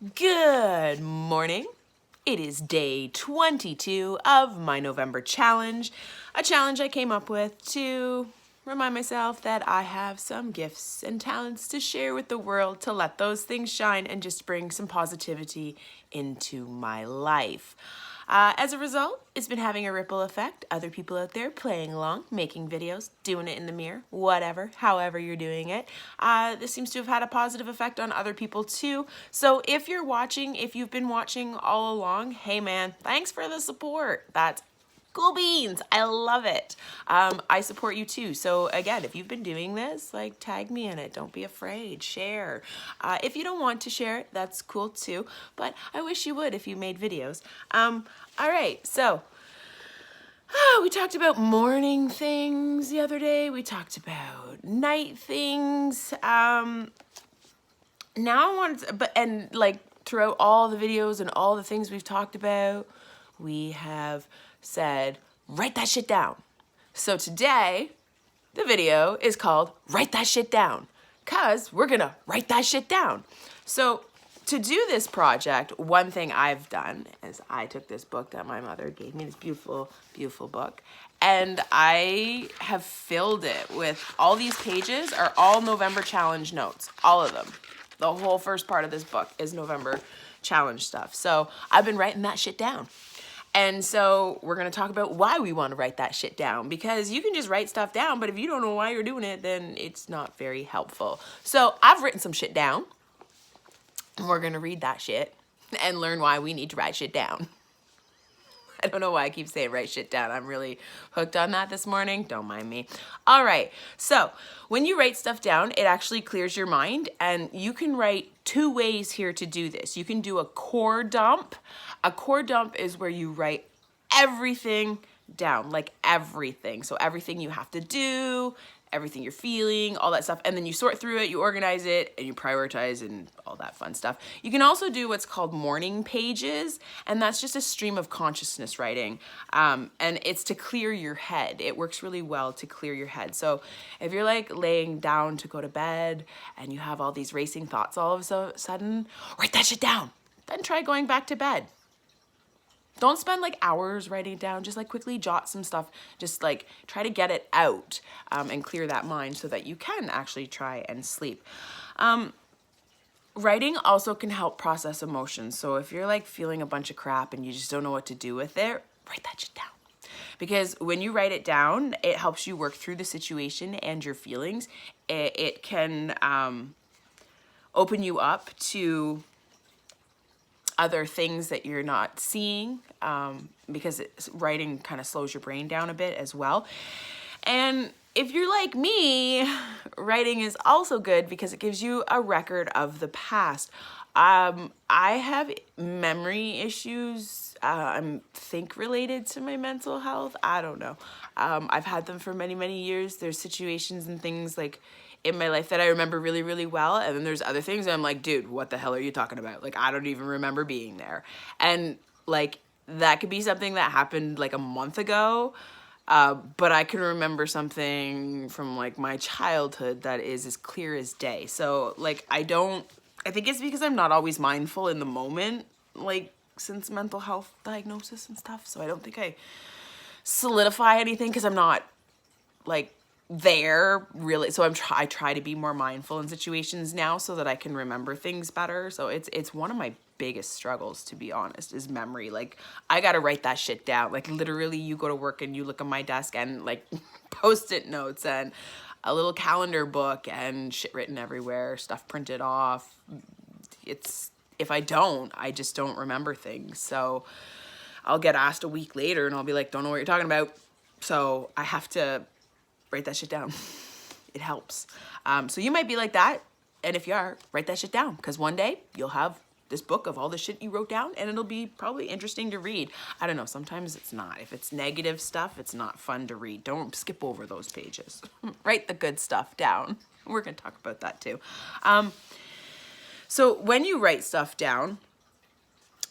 Good morning. It is day 22 of my November challenge, a challenge I came up with to remind myself that I have some gifts and talents to share with the world, to let those things shine and just bring some positivity into my life. As a result, it's been having a ripple effect. Other people out there playing along, making videos, doing it in the mirror, whatever, however you're doing it. This seems to have had a positive effect on other people too. So if you're watching, if you've been watching all along, hey man, thanks for the support. That's cool beans. I love it. I support you too. So again, if you've been doing this, like tag me in it. Don't be afraid. Share. If you don't want to share it, that's cool too. But I wish you would if you made videos. All right. So we talked about morning things the other day. We talked about night things. Now I want to, and like throughout all the videos and all the things we've talked about, we have said, write that shit down. So today, the video is called Write That Shit Down, because we're gonna write that shit down. So to do this project, one thing I've done is I took this book that my mother gave me, this beautiful, beautiful book, and I have filled it with all these pages are all November challenge notes, all of them. The whole first part of this book is November challenge stuff. So I've been writing that shit down. And so we're going to talk about why we want to write that shit down, because you can just write stuff down, but if you don't know why you're doing it, then it's not very helpful. So I've written some shit down, and we're going to read that shit and learn why we need to write shit down. I don't know why I keep saying write shit down. I'm really hooked on that this morning. Don't mind me. All right. So when you write stuff down, it actually clears your mind, and you can write two ways here to do this. You can do a core dump. A core dump is where you write everything down, like everything. So everything you have to do, everything you're feeling, all that stuff. And then you sort through it, you organize it, and you prioritize and all that fun stuff. You can also do what's called morning pages, and that's just a stream of consciousness writing. And it's to clear your head. It works really well to clear your head. So if you're like laying down to go to bed and you have all these racing thoughts all of a sudden, write that shit down. Then try going back to bed. Don't spend like hours writing it down. Just like quickly jot some stuff. Just like try to get it out and clear that mind so that you can actually try and sleep. Writing also can help process emotions. So if you're like feeling a bunch of crap and you just don't know what to do with it, write that shit down. Because when you write it down, it helps you work through the situation and your feelings. It can open you up to other things that you're not seeing, because writing kind of slows your brain down a bit as well. And if you're like me, writing is also good because it gives you a record of the past. I have memory issues, I think related to my mental health. I don't know. I've had them for many, many years. There's situations and things like in my life that I remember really, really well. And then there's other things that I'm like, dude, what the hell are you talking about? Like, I don't even remember being there. And like, that could be something that happened like a month ago. But I can remember something from like my childhood that is as clear as day. So like, I think it's because I'm not always mindful in the moment, like since mental health diagnosis and stuff. So I don't think I solidify anything because I'm not like there really. So I try to be more mindful in situations now so that I can remember things better. So it's one of my biggest struggles, to be honest, is memory. Like, I gotta write that shit down. Like, literally, you go to work and you look at my desk and like post-it notes and a little calendar book and shit written everywhere, stuff printed off. If I don't, I just don't remember things. So I'll get asked a week later and I'll be like, don't know what you're talking about. So I have to write that shit down. It helps. So you might be like that. And if you are, write that shit down, because one day you'll have this book of all the shit you wrote down and it'll be probably interesting to read. I don't know. Sometimes it's not. If it's negative stuff, it's not fun to read. Don't skip over those pages. Write the good stuff down. We're going to talk about that too. So when you write stuff down,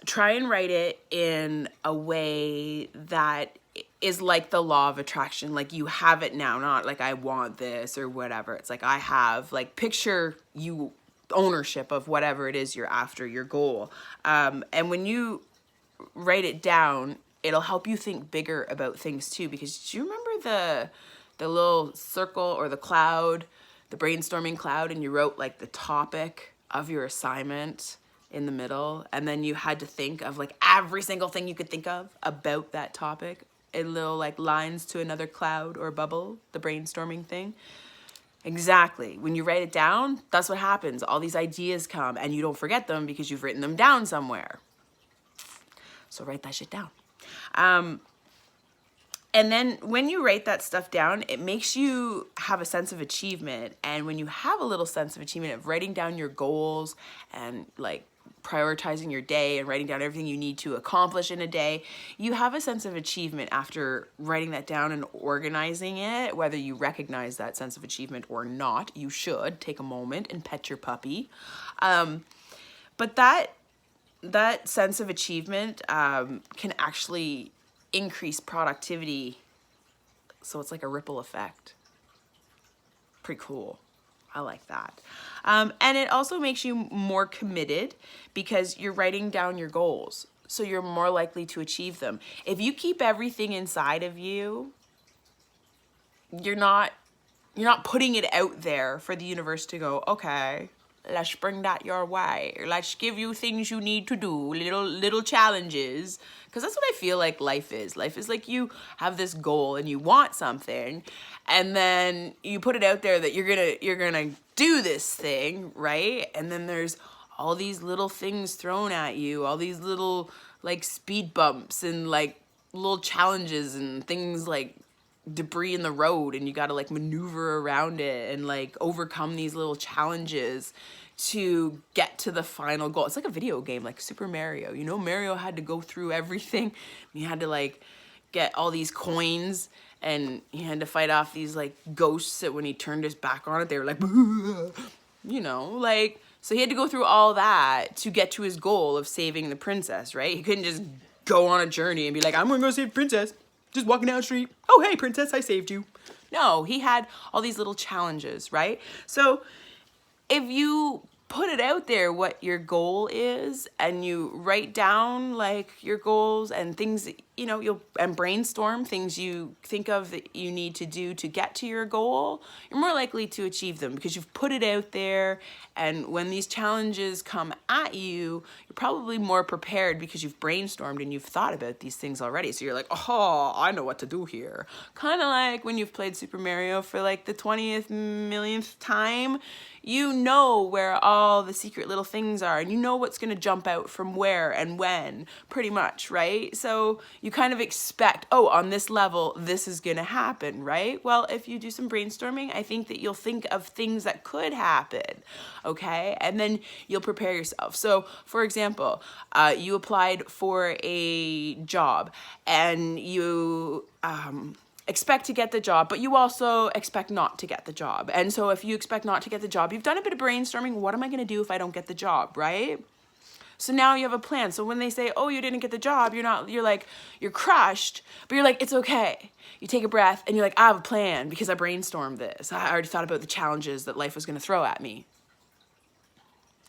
try and write it in a way that is like the law of attraction. Like, you have it now, not like I want this or whatever. It's like I have, like, picture you ownership of whatever it is you're after, your goal. And when you write it down, it'll help you think bigger about things too. Because do you remember the little circle or the cloud, the brainstorming cloud, and you wrote like the topic of your assignment in the middle, and then you had to think of like every single thing you could think of about that topic in little like lines to another cloud or bubble, the brainstorming thing. Exactly. When you write it down, that's what happens. All these ideas come and you don't forget them because you've written them down somewhere. So write that shit down. And then when you write that stuff down, it makes you have a sense of achievement. And when you have a little sense of achievement of writing down your goals and like prioritizing your day and writing down everything you need to accomplish in a day, you have a sense of achievement after writing that down and organizing it. Whether you recognize that sense of achievement or not, you should take a moment and pet your puppy. But that sense of achievement can actually increase productivity. So it's like a ripple effect. Pretty cool. I like that. And it also makes you more committed because you're writing down your goals. So you're more likely to achieve them. If you keep everything inside of you, you're not putting it out there for the universe to go, okay, let's bring that your way. Let's give you things you need to do, little challenges. Because that's what I feel like life is. Life is like you have this goal and you want something, and then you put it out there that you're gonna do this thing, right? And then there's all these little things thrown at you, all these little like speed bumps and like little challenges and things like debris in the road, and you got to like maneuver around it and like overcome these little challenges to get to the final goal. It's like a video game, like Super Mario. You know, Mario had to go through everything. He had to like get all these coins, and he had to fight off these like ghosts that when he turned his back on it, they were like, you know, like, so he had to go through all that to get to his goal of saving the princess, right? He couldn't just go on a journey and be like, I'm gonna go save the princess. Just walking down the street. Oh, hey, princess, I saved you. No, he had all these little challenges, right? So if you put it out there what your goal is, and you write down like your goals and things that, you know, and brainstorm things you think of that you need to do to get to your goal, you're more likely to achieve them because you've put it out there. And when these challenges come at you, you're probably more prepared because you've brainstormed and you've thought about these things already. So you're like, oh, I know what to do here. Kind of like when you've played Super Mario for like the 20th millionth time. You know where all the secret little things are, and you know what's going to jump out from where and when, pretty much, right? So you kind of expect, oh, on this level, this is going to happen, right? Well, if you do some brainstorming, I think that you'll think of things that could happen, okay? And then you'll prepare yourself. So, for example, you applied for a job, and you expect to get the job, but you also expect not to get the job. And so if you expect not to get the job, you've done a bit of brainstorming. What am I going to do if I don't get the job, right? So now you have a plan. So when they say, oh, you didn't get the job, you're crushed, but you're like, it's okay. You take a breath and you're like, I have a plan because I brainstormed this. I already thought about the challenges that life was going to throw at me.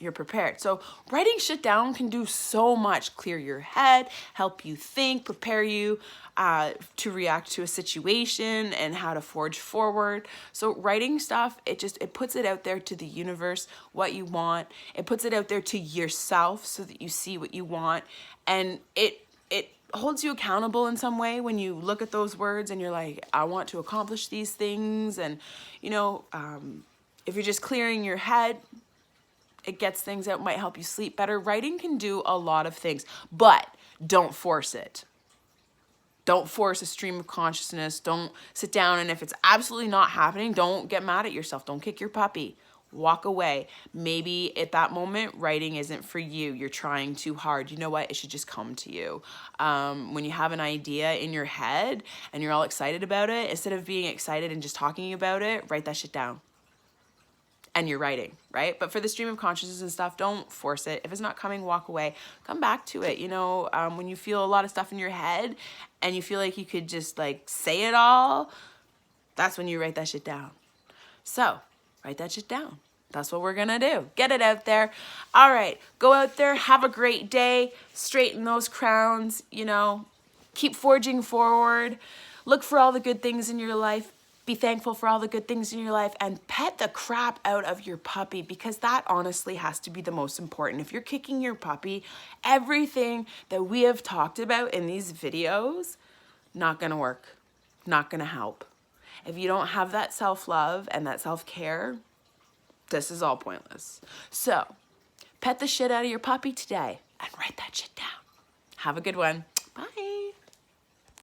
You're prepared. So writing shit down can do so much. Clear your head, help you think, prepare you to react to a situation and how to forge forward. So writing stuff, it puts it out there to the universe, what you want. It puts it out there to yourself so that you see what you want. And it holds you accountable in some way when you look at those words and you're like, I want to accomplish these things. And, you know, if you're just clearing your head, it gets things out, might help you sleep better. Writing can do a lot of things, but don't force it. Don't force a stream of consciousness. Don't sit down, and if it's absolutely not happening, don't get mad at yourself. Don't kick your puppy. Walk away. Maybe at that moment, writing isn't for you. You're trying too hard. You know what? It should just come to you. When you have an idea in your head and you're all excited about it, instead of being excited and just talking about it, write that shit down. And you're writing, right? But for the stream of consciousness and stuff, don't force it. If it's not coming, walk away. Come back to it. You know, when you feel a lot of stuff in your head and you feel like you could just like say it all, that's when you write that shit down. So write that shit down. That's what we're gonna do. Get it out there. All right, go out there, have a great day, straighten those crowns, you know, keep forging forward, look for all the good things in your life, be thankful for all the good things in your life, and pet the crap out of your puppy, because that honestly has to be the most important. If you're kicking your puppy, everything that we have talked about in these videos, not gonna work, not gonna help. If you don't have that self-love and that self-care, this is all pointless. So, pet the shit out of your puppy today and write that shit down. Have a good one. Bye.